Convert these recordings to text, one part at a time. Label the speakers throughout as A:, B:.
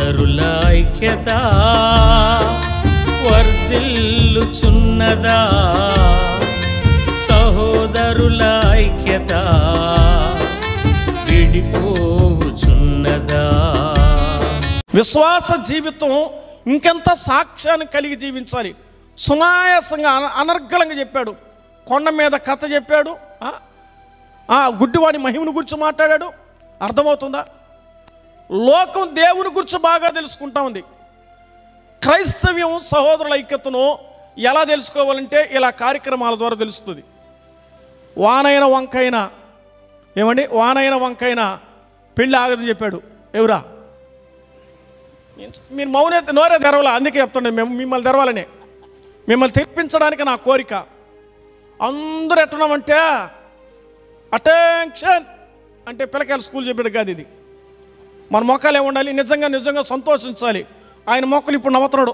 A: సహోదరుల ఐక్యత వర్ధిల్లుచున్నదా, సహోదరుల ఐక్యత విడిపోవుచున్నదా.
B: విశ్వాస జీవితం ఇంకెంత సాక్ష్యాన్ని కలిగి జీవించాలి. సునాయాసంగా అనర్గళంగా చెప్పాడు. కొండ మీద కథ చెప్పాడు, గుడ్డివాడి మహిమను గురించి మాట్లాడాడు. అర్థమవుతుందా? లోకం దేవుని గురించి బాగా తెలుసుకుంటా ఉంది. క్రైస్తవ్యం సహోదరుల ఐక్యతను ఎలా తెలుసుకోవాలంటే ఇలా కార్యక్రమాల ద్వారా తెలుస్తుంది. వానైన వంకైనా ఏమండి, వానైన వంకైనా పెళ్ళి ఆగదని చెప్పాడు. ఎవరా మీరు మౌనైతే నోరే తెరవాలా, అందుకే చెప్తుండే మిమ్మల్ని తెరవాలని, మిమ్మల్ని తెప్పించడానికి నా కోరిక. అందరూ ఎట్టున్నామంటే అటెన్షన్ అంటే పిల్లకాయలు స్కూల్ చెప్పాడు కాదు ఇది. మన మొక్కలు ఏముండాలి, నిజంగా నిజంగా సంతోషించాలి. ఆయన మొక్కలు ఇప్పుడు నవ్వుతున్నాడు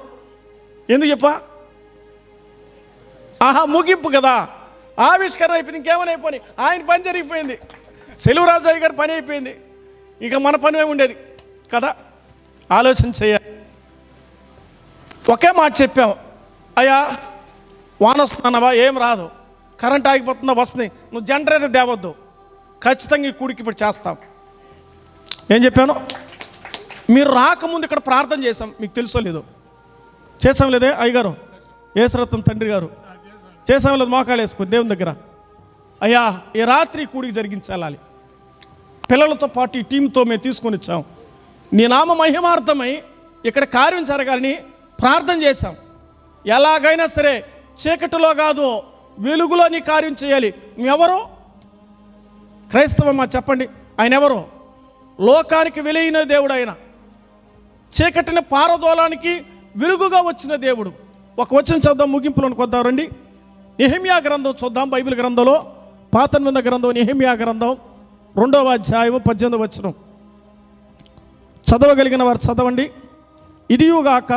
B: ఎందుకు చెప్పా? ముగింపు కదా, ఆవిష్కరణ అయిపోయింది. ఇంకేమైనా అయిపోయి ఆయన పని జరిగిపోయింది, సెలవురాజయ్య గారి పని అయిపోయింది. ఇక మన పని ఏమి ఉండేది కదా. ఆలోచన చేయాలి. ఒకే మాట చెప్పాం, అయ్యా వాన వస్తున్నావా, ఏం రాదు, కరెంట్ ఆగిపోతుందా, వస్తుంది, నువ్వు జనరేటర్ తేవద్దు, ఖచ్చితంగా ఈ కూడికి ఇప్పుడు చేస్తాం. ఏం చెప్పాను? మీరు రాకముందు ఇక్కడ ప్రార్థన చేశాం, మీకు తెలుసో లేదో? చేసాం లేదే అయ్యగారు, యేసరత్నం తండ్రి గారు చేసాం లేదు? మోకాలు వేసుకో దేవుని దగ్గర, అయ్యా ఈ రాత్రి కూడికి జరిగించాలి, పిల్లలతో పాటు ఈ టీంతో మేము తీసుకొని వచ్చాం, నీ నామ మహిమార్థమై ఇక్కడ కార్యం జరగాలని ప్రార్థన చేశాం. ఎలాగైనా సరే చీకటిలో కాదు వెలుగులో నీ కార్యం చేయాలి. నువ్వెవరు? క్రైస్తవమ్మా చెప్పండి, ఆయన ఎవరు? లోకానికి వెలైన దేవుడు ఆయన, చీకటిని పారదోలానికి వెలుగుగా వచ్చిన దేవుడు. ఒక వచనం చదువుదాం, ముగింపులోనికి వద్దాం రండి. నెహెమ్యా గ్రంథం చూద్దాం. బైబిల్ గ్రంథంలో పాత నిబంధన గ్రంథం నెహెమ్యా గ్రంథం 2వ అధ్యాయం 18వ వచనం. చదవగలిగిన వారు చదవండి. ఇదియుగాక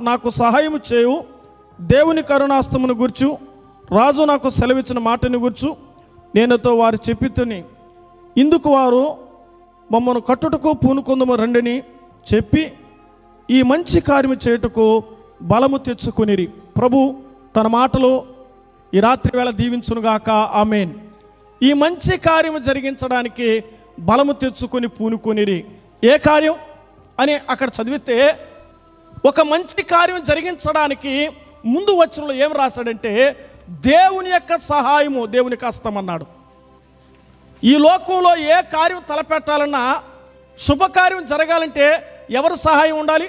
B: నాకు సహాయము చేయు, దేవుని కరుణాస్తమును గుర్చు, రాజు నాకు సెలవిచ్చిన మాటని గుర్చు నేనుతో వారు చెప్పితుని, ఇందుకు వారు మమ్మను కట్టుటకు పూనుకుందము రండిని చెప్పి ఈ మంచి కార్యము చేయుటకు బలము తెచ్చుకొనిరి. ప్రభు తన మాటలు ఈ రాత్రి వేళ దీవించునుగాక. ఆమేన్. ఈ మంచి కార్యము జరిగించడానికి బలము తెచ్చుకొని పూనుకొనిరి. ఏ కార్యం అని అక్కడ చదివితే, ఒక మంచి కార్యం జరిగించడానికి ముందు వచనంలో ఏం రాశాడంటే, దేవుని యొక్క సహాయము దేవునికి హస్తమన్నాడు. ఈ లోకంలో ఏ కార్యం తలపెట్టాలన్నా, శుభకార్యం జరగాలంటే ఎవరి సహాయం ఉండాలి?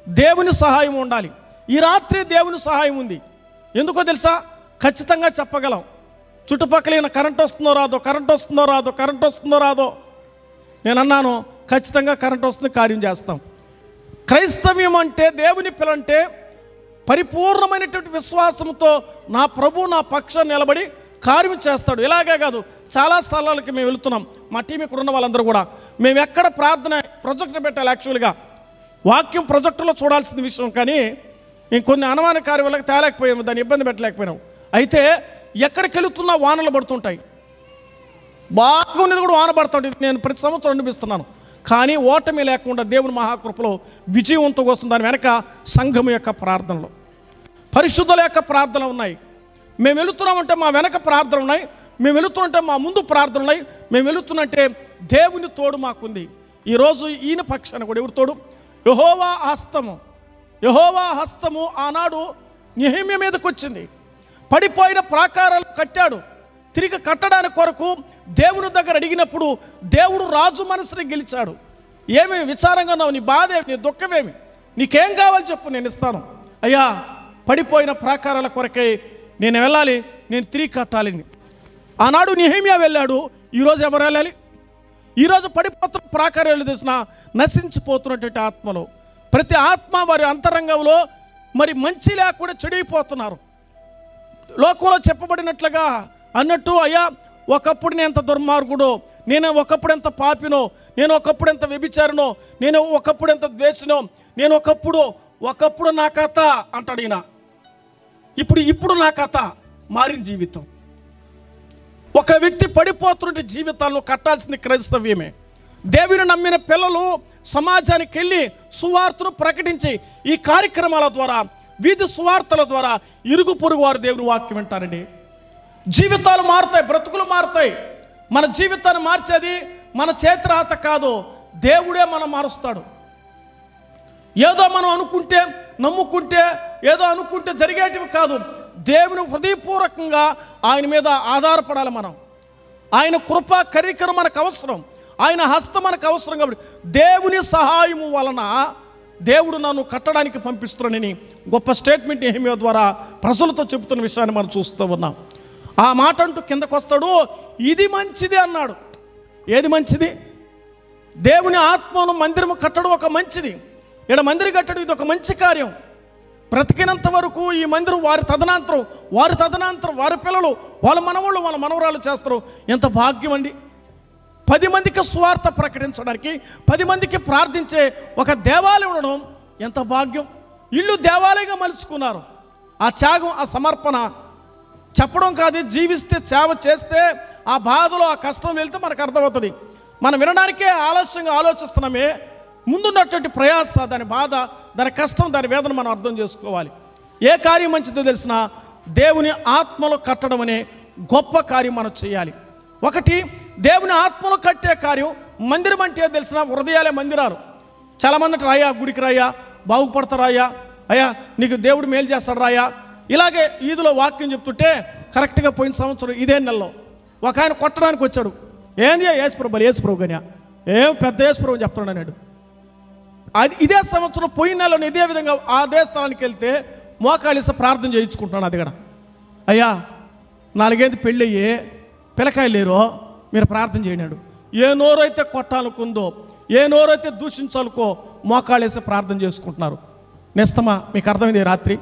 B: దేవుని సహాయం ఉండాలి. ఈ రాత్రి దేవుని సహాయం ఉంది. ఎందుకో తెలుసా? ఖచ్చితంగా చెప్పగలం. చుట్టుపక్కల కరెంట్ వస్తుందో రాదో, కరెంట్ వస్తుందో రాదో, కరెంట్ వస్తుందో రాదో. నేను అన్నాను ఖచ్చితంగా కరెంట్ వస్తుంది, కార్యం చేస్తాం. క్రైస్తవ్యం అంటే, దేవుని పిల్లంటే పరిపూర్ణమైనటువంటి విశ్వాసంతో నా ప్రభు నా పక్షాన్ని నిలబడి కార్యం చేస్తాడు. ఇలాగే కాదు, చాలా స్థలాలకి మేము వెళుతున్నాం. మా టీం ఇక్కడ ఉన్న వాళ్ళందరూ కూడా మేము ఎక్కడ ప్రార్థన ప్రొజెక్టర్ పెట్టాలి. యాక్చువల్గా వాక్యం ప్రొజెక్టర్లో చూడాల్సిన విషయం, కానీ ఇంకొన్ని అనుమాన కార్యాలకు తేలేకపోయాము, దాన్ని ఇబ్బంది పెట్టలేకపోయినాం. అయితే ఎక్కడికి వెళుతున్నా వానలు పడుతుంటాయి. బాగున్నది కూడా వాన పడుతుంది. నేను ప్రతి సంవత్సరం అనిపిస్తున్నాను. కానీ ఓటమి లేకుండా దేవుని మహాకృపలో విజయవంతంగా వస్తుంది. దాని వెనక సంఘం యొక్క ప్రార్థనలు, పరిశుద్ధుల యొక్క ప్రార్థనలు ఉన్నాయి. మేము వెళుతున్నామంటే మా వెనక ప్రార్థన ఉన్నాయి, మేము వెళుతున్నంటే మా ముందు ప్రార్థన ఉన్నాయి. మేము వెళుతున్నంటే దేవుని తోడు మాకుంది. ఈరోజు ఈయన పక్షాన కూడా ఎవరి తోడు? యెహోవా హస్తము. యెహోవా హస్తము ఆనాడు నెహెమ్యా మీదకి వచ్చింది. పడిపోయిన ప్రాకారాలు కట్టాడు. తిరిగి కట్టడానికి కొరకు దేవుని దగ్గర అడిగినప్పుడు దేవుడు రాజు మనసుని గెలిచాడు. ఏమి విచారంగా ఉన్నావు, నీ బాధ ఏమి, నీ దుఃఖమేమి, నీకేం కావాలి చెప్పు, నేను ఇస్తాను. అయ్యా పడిపోయిన ప్రాకారాల కొరకై నేను వెళ్ళాలి, నేను తిరిగి కట్టాలని. ఆనాడు నెహెమ్యా వెళ్ళాడు. ఈరోజు ఎవరు వెళ్ళాలి? ఈరోజు పడిపోతున్న ప్రాకారాలు తెలిసిన నశించిపోతున్నటువంటి ఆత్మలో, ప్రతి ఆత్మ వారి అంతరంగంలో మరి మంచి లేకుండా చెడిపోతున్నారు. లోకంలో చెప్పబడినట్లుగా అన్నట్టు, అయ్యా ఒకప్పుడు నేను ఎంత దుర్మార్గుడో, నేను ఒకప్పుడు ఎంత పాపినో, నేను ఒకప్పుడు ఎంత వ్యభిచారినో, నేను ఒకప్పుడు ఎంత ద్వేషినో, నేను ఒకప్పుడు నా కథ అంటాడు ఈయన. ఇప్పుడు నా కథ మారిన జీవితం. ఒక వ్యక్తి పడిపోతున్న జీవితాలను కట్టాల్సింది క్రైస్తవ్యమే. దేవుని నమ్మిన పిల్లలు సమాజానికి వెళ్ళి సువార్తను ప్రకటించి ఈ కార్యక్రమాల ద్వారా, వీధి సువార్తల ద్వారా ఇరుగు పొరుగు వారు దేవుని వాక్యం వింటారండి. జీవితాలు మారుతాయి, బ్రతుకులు మారుతాయి. మన జీవితాన్ని మార్చేది మన చేతిరాత కాదు, దేవుడే మనం మారుస్తాడు. ఏదో మనం అనుకుంటే, నమ్ముకుంటే, ఏదో అనుకుంటే జరిగేటివి కాదు. దేవుని హృదయపూర్వకంగా ఆయన మీద ఆధారపడాలి మనం. ఆయన కృప కరికరం మనకు అవసరం, ఆయన హస్తం మనకు అవసరం. కాబట్టి దేవుని సహాయము వలన దేవుడు నన్ను కట్టడానికి పంపిస్తున్నానని గొప్ప స్టేట్మెంట్ నెహెమ్యా ద్వారా ప్రజలతో చెబుతున్న విషయాన్ని మనం చూస్తూ ఉన్నాం. ఆ మాట అంటూ కిందకు వస్తాడు, ఇది మంచిది అన్నాడు. ఏది మంచిది? దేవుని ఆత్మను మందిరము కట్టడం ఒక మంచిది. ఇక్కడ మందిరం కట్టడం ఇది ఒక మంచి కార్యం. బ్రతికినంత వరకు ఈ మందిరం వారి తదనంతరం వారి పిల్లలు, వాళ్ళ మనవాళ్ళు, వాళ్ళ మనవరాలు చేస్తారు. ఎంత భాగ్యం అండి! 10 మందికి స్వార్థ ప్రకటించడానికి, 10 మందికి ప్రార్థించే ఒక దేవాలయం ఉండడం ఎంత భాగ్యం. ఇల్లు దేవాలయంగా మలుచుకున్నారు. ఆ త్యాగం, ఆ సమర్పణ చెప్పడం కాదు, జీవిస్తే, సేవ చేస్తే, ఆ బాధలో, ఆ కష్టం వెళ్తే మనకు అర్థమవుతుంది. మనం వినడానికే ఆలస్యంగా ఆలోచిస్తున్నామే, ముందున్నటువంటి ప్రయాస, దాని బాధ, దాని కష్టం, దాని వేదన మనం అర్థం చేసుకోవాలి. ఏ కార్యం మంచిదో తెలిసిన దేవుని ఆత్మలో కట్టడం అనే గొప్ప కార్యం మనం చేయాలి. ఒకటి, దేవుని ఆత్మలో కట్టే కార్యం. మందిరం అంటే తెలిసిన హృదయాలే మందిరాలు. చాలామంది రాయా, గుడికి రాయా, బాగుపడతారాయా, అయ్యా నీకు దేవుడు మేలు చేస్తాడు రాయా. ఇలాగే ఈదులో వాక్యం చెప్తుంటే కరెక్ట్గా పోయిన సంవత్సరం ఇదే నెలలో ఒక ఆయన కొట్టడానికి వచ్చాడు. ఏంది యేసుప్రభు కానీ ఏం పెద్ద యేసుప్రభు చెప్తాడు అన్నాడు. అది ఇదే సంవత్సరం పోయిన నెలలో ఇదే విధంగా అదే స్థలానికి వెళ్తే మోకాళ్ళిస్తే ప్రార్థన చేయించుకుంటున్నాను. అది కూడా అయ్యా 4 ఏళ్ళు పెళ్ళి అయ్యే పిల్లకాయలు లేరో, మీరు ప్రార్థన చేయనాడు. ఏ నోరైతే కొట్టాలనుకుందో, ఏ నోరైతే దూషించాలకో మోకాళ్ళేసి ప్రార్థన చేసుకుంటున్నారు. నేస్తమా మీకు అర్థమైంది? రాత్రి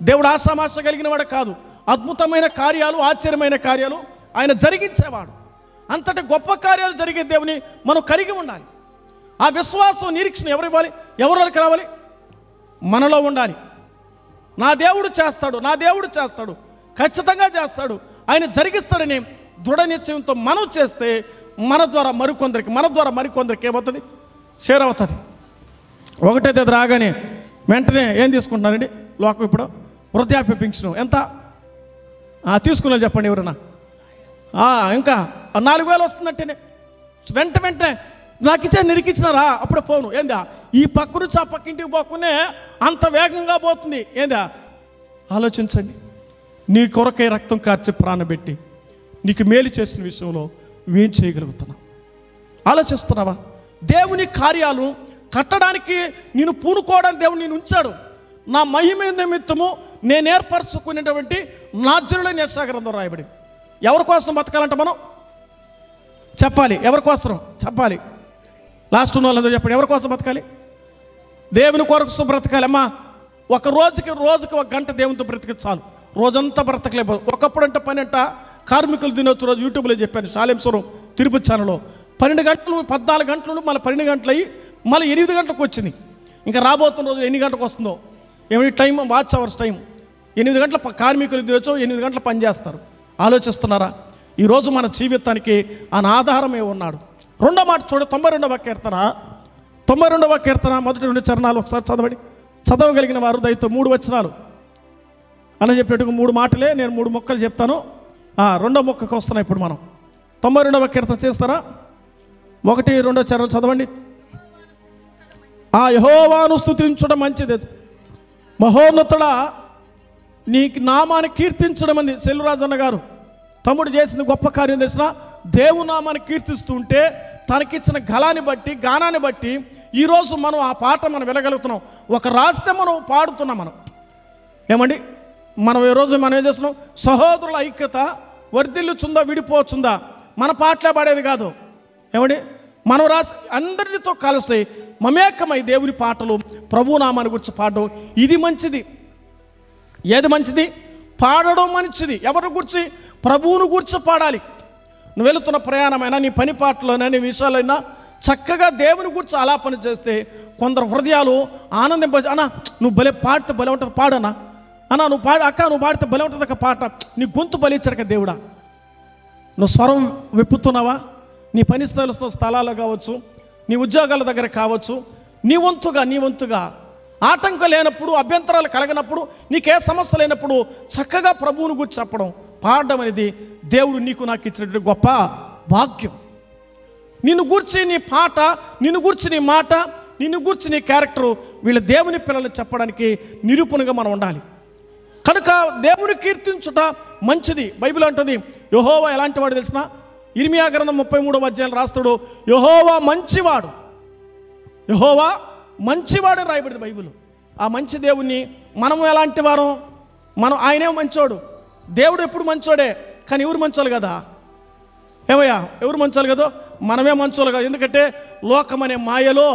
B: దేవుడు ఆశామాష కలిగిన వాడు కాదు. అద్భుతమైన కార్యాలు, ఆశ్చర్యమైన కార్యాలు ఆయన జరిగించేవాడు. అంతటి గొప్ప కార్యాలు జరిగే దేవుని మనం కలిగి ఉండాలి. ఆ విశ్వాసం, నిరీక్షణ ఎవరు ఇవ్వాలి? ఎవరికి రావాలి? మనలో ఉండాలి. నా దేవుడు చేస్తాడు, ఖచ్చితంగా చేస్తాడు, ఆయన జరిగిస్తాడని దృఢ నిశ్చయంతో మనం చేస్తే మన ద్వారా మరికొందరికి ఏమవుతుంది? షేర్ అవుతుంది. ఒకటైతే అది రాగానే వెంటనే ఏం తీసుకుంటున్నారండి లోకం? ఇప్పుడు వృద్ధాప్య పింఛను ఎంత తీసుకున్నారు చెప్పండి ఎవరన్నా? ఇంకా 4,000 వస్తుందంటేనే వెంటనే నాకు నిరికిచ్చినారా? అప్పుడే ఫోను. ఏందా ఈ పక్క నుంచి ఆ పక్క ఇంటికి పోకునే అంత వేగంగా పోతుంది? ఏందా ఆలోచించండి. నీ కొరకై రక్తం కార్చి ప్రాణబెట్టి నీకు మేలు చేసిన విషయంలో ఏం చేయగలుగుతున్నావు? ఆలోచిస్తున్నావా? దేవుని కార్యాలు కట్టడానికి నేను పూనుకోవడానికి దేవుడు నేను ఉంచాడు. నా మహిమ నిమిత్తము నేను ఏర్పరచుకునేటువంటి నాజ్యులైన యెషయా గ్రంథం రాయబడి. ఎవరి కోసం బతకాలంట మనం చెప్పాలి? ఎవరి కోసం చెప్పాలి? లాస్ట్ ఉన్న వాళ్ళందరూ చెప్పండి, ఎవరి కోసం బతకాలి? దేవుని కొరకు బ్రతకాలి. అమ్మా ఒక రోజుకి 1 గంట దేవునితో బ్రతికి చాలు, రోజంతా బ్రతకలేకపోదు. ఒకప్పుడు అంటే పని అంట కార్మికులు దినొచ్చు రోజు యూట్యూబ్లో చెప్పాను, శాలేంశ్వరం తిరుపతి ఛానల్లో 12 గంటలు 14 గంటలు మళ్ళీ 12 గంటలు అయ్యి మళ్ళీ 8 గంటలకు వచ్చింది. ఇంకా రాబోతున్న రోజు ఎన్ని గంటలకు వస్తుందో ఏమిటి టైం, వాచ్ అవర్స్ టైం. 8 గంటల కార్మికులు దినొచ్చు, 8 గంటలు పనిచేస్తారు. ఆలోచిస్తున్నారా? ఈరోజు మన జీవితానికి ఆయన ఆధారమే ఉన్నాడు. రెండో మాట చూడ 92వ కీర్తన మొదటి 2 చరణాలు ఒకసారి చదవగలిగిన వారు దయతో 3 వచనాలు అని చెప్పేట్టుగా 3 మాటలే, నేను 3 మొక్కలు చెప్తాను. రెండో మొక్కకు వస్తున్నాయి ఇప్పుడు మనం. 92వ కీర్తన చేస్తారా? 1, 2 చరణం చదవండి. యెహోవాను స్తుతించడం మంచిది, మహోన్నతుడా నీ నామాన్ని కీర్తించడం అంది. సెల్వరాజన్న గారు తమ్ముడు చేసిన గొప్ప కార్యం తెలిసిన దేవుని నామాన్ని కీర్తిస్తూ ఉంటే తనకిచ్చిన గలాన్ని బట్టి, గానాన్ని బట్టి ఈరోజు మనం ఆ పాట మనం వినగలుగుతున్నాం. ఒక రాస్తే మనం పాడుతున్నాం. మనం ఏమండి, మనం ఈరోజు మనం ఏం చేస్తున్నాం? సహోదరుల ఐక్యత వర్ధిల్లుచుందా విడిపోచుందా? మన పాటలే పాడేది కాదు. ఏమండి, మనం రాసి అందరితో కలిసి మమేకమై దేవుని పాటలు, ప్రభు నామాన్ని గురించి పాడడం ఇది మంచిది. ఏది మంచిది? పాడడం మంచిది. ఎవరి గురించి? ప్రభువును గురించి పాడాలి. నువ్వు వెళుతున్న ప్రయాణమైనా, నీ పని పాటలోనైనా, నీ విషయాలైనా చక్కగా దేవుని గురించి ఆలాపన చేస్తే కొందరు హృదయాలు ఆనందింప. అన్నా నువ్వు భలే పాడితే భలే ఉంటుంది, పాడనా అన్నా, నువ్వు నువ్వు పాడితే భలే ఉంటుంది ఒక పాట, నీ గొంతు బలిచ్చాడు దేవుడా. నువ్వు స్వరం విప్పుతున్నావా? నీ పని స్థలాలు కావచ్చు, నీ ఉద్యోగాల దగ్గర కావచ్చు, నీ వంతుగా ఆటంకం లేనప్పుడు, అభ్యంతరాలు కలగనప్పుడు, నీకే సమస్య లేనప్పుడు చక్కగా ప్రభువుని గురించి చెప్పడం, పాడడం అనేది దేవుడు నీకు నాకు ఇచ్చినటువంటి గొప్ప భాగ్యం. నిన్ను గూర్చి నీ పాట, నిన్ను గూర్చి నీ మాట, నిన్ను గూర్చి నీ క్యారెక్టరు వీళ్ళ దేవుని పిల్లలు చెప్పడానికి నిరూపణగా మనం ఉండాలి. కనుక దేవుని కీర్తించుట మంచిది. బైబిల్ అంటుంది యెహోవా ఎలాంటి వాడు తెలిసిన? ఇర్మియా గ్రంథం 33వ అధ్యాయం రాస్తాడు, యెహోవా మంచివాడు, యెహోవా మంచివాడు రాయబడింది బైబిల్. ఆ మంచి దేవుణ్ణి మనము ఎలాంటి వారం? ఆయనే మంచోడు, దేవుడు ఎప్పుడు మంచోడే, కానీ ఎవరు మంచోళ్ళు కదా? ఏమయ్యా, ఎవరు మంచోళ్ళు కదా? మనమే మంచోళ్ళు కదా. ఎందుకంటే లోకం అనే మాయలో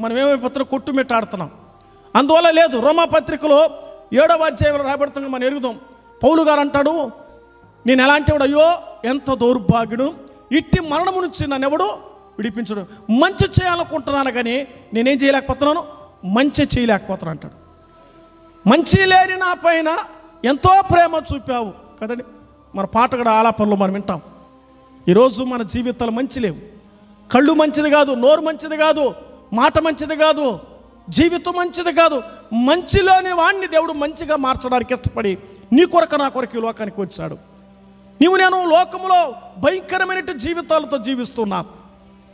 B: మనం ఏమైపోతున్నాం, కొట్టుమిట్టాడుతున్నాం. అందువల్ల లేదు. రోమా పత్రికలో 7వ అధ్యాయంలో రాబడుతుంది, మనం ఎరుగుదాం. పౌలు గారు అంటాడు, నేను ఎలాంటి వాడు, అయ్యో ఎంత దౌర్భాగ్యుడు, ఇట్టి మరణము నుంచి నన్ను ఎవడు విడిపించడు. మంచి చేయాలనుకుంటున్నాను కానీ నేనేం చేయలేకపోతున్నాను, మంచి చేయలేకపోతున్నాను అంటాడు. మంచి లేని నా పైన ఎంతో ప్రేమ చూపావు కదండి. మన పాట కూడా ఆలాపనలో మనం వింటాం. ఈరోజు మన జీవితాలు మంచి లేవు. కళ్ళు మంచిది కాదు, నోరు మంచిది కాదు, మాట మంచిది కాదు, జీవితం మంచిది కాదు. మంచిలోని వాడిని దేవుడు మంచిగా మార్చడానికి ఇష్టపడి నీ కొరకు నా కొరకు ఈ లోకానికి వచ్చాడు. నేను లోకంలో భయంకరమైన జీవితాలతో జీవిస్తున్నా.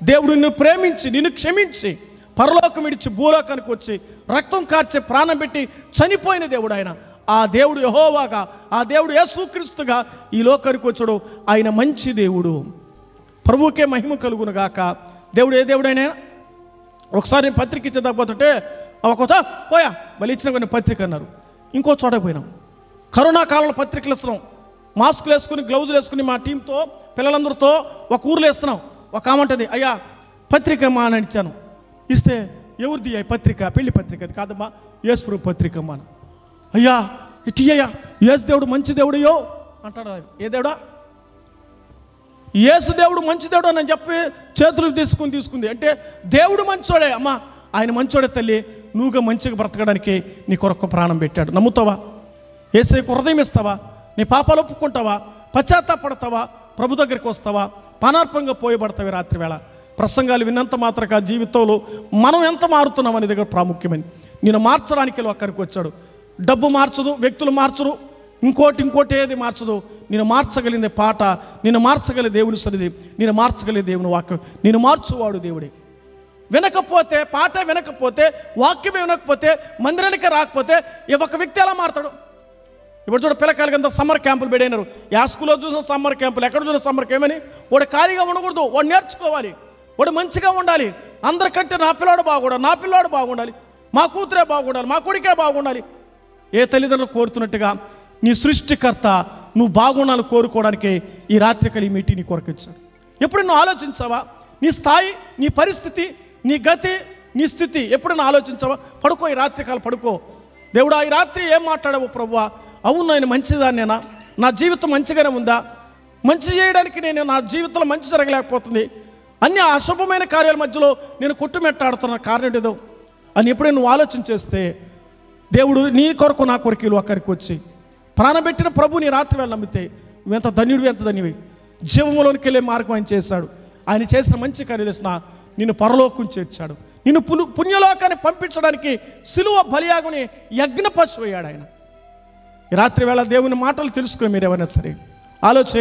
B: దేవుడు నిన్ను ప్రేమించి, నిన్ను క్షమించి, పరలోకం విడిచి భూలోకానికి వచ్చి రక్తం కార్చి ప్రాణం పెట్టి చనిపోయిన దేవుడు ఆయన. ఆ దేవుడు యెహోవాగా, ఆ దేవుడు యేసుక్రీస్తుగా ఈ లోకానికి వచ్చాడు. ఆయన మంచి దేవుడు. ప్రభువుకే మహిమ కలుగును గాక. దేవుడు ఏ దేవుడైనా? ఒకసారి నేను పత్రిక ఇచ్చేదాకపోతుంటే ఒక పోయా బలి ఇచ్చిన కొన్ని పత్రిక అన్నారు. ఇంకో చోట పోయినాం. కరోనా కాలంలో పత్రికలు ఇస్తున్నాం. మాస్కులు వేసుకుని, గ్లౌజులు వేసుకుని మా టీంతో పిల్లలందరితో ఒక ఊర్లో వేస్తున్నాం. ఒక ఆమంటది, అయ్యా పత్రిక అమ్మా అని ఇచ్చాను. ఇస్తే ఎవరిది అయ్యా పత్రిక? పెళ్లి పత్రిక. అది కాదమ్మా, యేసు పత్రిక అమ్మా. అయ్యా ఇయ్యా, యేసు దేవుడు మంచి దేవుడయ్యో అంటాడు. ఏ దేవుడా? యేసు దేవుడు మంచి దేవుడు అని చెప్పి చేతులు తీసుకుంది. అంటే దేవుడు మంచోడే అమ్మా, ఆయన మంచోడే తల్లి, నువ్వుగా మంచిగా బ్రతకడానికి నీ కొరకు ప్రాణం పెట్టాడు. నమ్ముతావా? యేసయ్యకు హృదయం ఇస్తావా? నీ పాపాలు ఒప్పుకుంటావా? పశ్చాత్తాపడతావా? ప్రభు దగ్గరికి వస్తావా? పానార్పంగా పోయబడతావి. రాత్రి వేళ ప్రసంగాలు విన్నంత మాత్రక జీవితంలో మనం ఎంత మారుతున్నాం అనే దగ్గర ప్రాముఖ్యమైనది. నేను మార్చడానికి అక్కడికి వచ్చాడు. డబ్బు మార్చదు, వ్యక్తులు మార్చరు, ఇంకోటి ఏది మార్చదు. నేను మార్చగలిగిన పాట, నేను మార్చగలిగే దేవుని సన్నిధి, నేను మార్చగలిగే దేవుని వాక్యం, నేను మార్చువాడు దేవుడే. వినకపోతే, పాట వినకపోతే, వాక్యం వినకపోతే, మందిరానికి రాకపోతే ఒక వ్యక్తి ఎలా మారుతాడు? ఇప్పుడు చూడ పిల్లకాయల కింద సమ్మర్ క్యాంపులు పెడైనారు. యా స్కూల్లో చూసిన సమ్మర్ క్యాంపులు, ఎక్కడ చూసిన సమ్మర్ క్యాంప్ అని. వాడు ఖాళీగా ఉండకూడదు, వాడు నేర్చుకోవాలి, వాడు మంచిగా ఉండాలి. అందరికంటే నా పిల్లాడు బాగుండాలి, మా కూతురే బాగుండాలి, మా కొడుకే బాగుండాలి. ఏ తల్లిదండ్రులు కోరుతున్నట్టుగా నీ సృష్టికర్త నువ్వు బాగుండాలని కోరుకోవడానికి ఈ రాత్రికాల ఈ మీటింగ్ నీ కొరకు ఇచ్చాడు. ఎప్పుడు నువ్వు ఆలోచించావా? నీ స్థాయి, నీ పరిస్థితి, నీ గతి, నీ స్థితి ఎప్పుడైనా ఆలోచించావా? పడుకో, ఈ రాత్రికాలు పడుకో. దేవుడా, ఈ రాత్రి ఏం మాట్లాడావు ప్రభువా? అవును, నేను మంచిదాన్నేనా? నా జీవితం మంచిగానే ఉందా? మంచి చేయడానికి నేను నా జీవితంలో మంచి జరగలేకపోతుంది. అన్ని అశుభమైన కార్యాల మధ్యలో నేను కొట్టుమెట్టాడుతున్న కారణం ఏదో అని ఎప్పుడైనా నువ్వు ఆలోచన చేస్తే దేవుడు నీ కొరకు నా కొరకు అక్కడికి వచ్చి ప్రాణబెట్టిన ప్రభు నీ రాత్రి వేళ నమ్మితే నువ్వెంత ధన్యుడివి, ఎంత ధన్యవి. జీవంలోనికి వెళ్ళే మార్గం ఆయన చేశాడు. ఆయన చేసిన మంచి కార్యం చేసిన నిన్ను పరలోకం చేర్చాడు. నిన్ను పుణ్యలోకాన్ని పంపించడానికి సిలువ బలియాగుని యజ్ఞ పశువు అయ్యాడు ఆయన. ఈ రాత్రి వేళ దేవుని మాటలు తెలుసుకుని మీరు ఎవరైనా సరే ఆలోచన,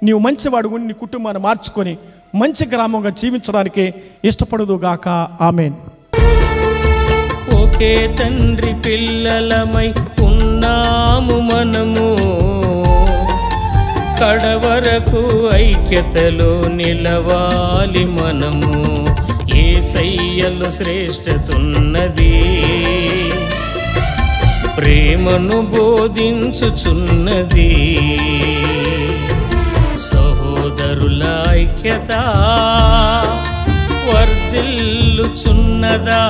B: నీవు మంచివాడు ఉండి నీ కుటుంబాన్ని మార్చుకొని మంచి గ్రామంగా జీవించడానికి ఇష్టపడుదుగాక. ఆమేన్.
A: ఒకే తండ్రి పిల్లలమై ఉన్నాము మనము, కడవరకు ఐక్యతలో నిలవాలి మనము. యేసయ్యలో శ్రేష్ఠతున్నది, ప్రేమను బోధించుచున్నది. సహోదరుల ఐక్యత వర్ధిల్లుచున్నదా?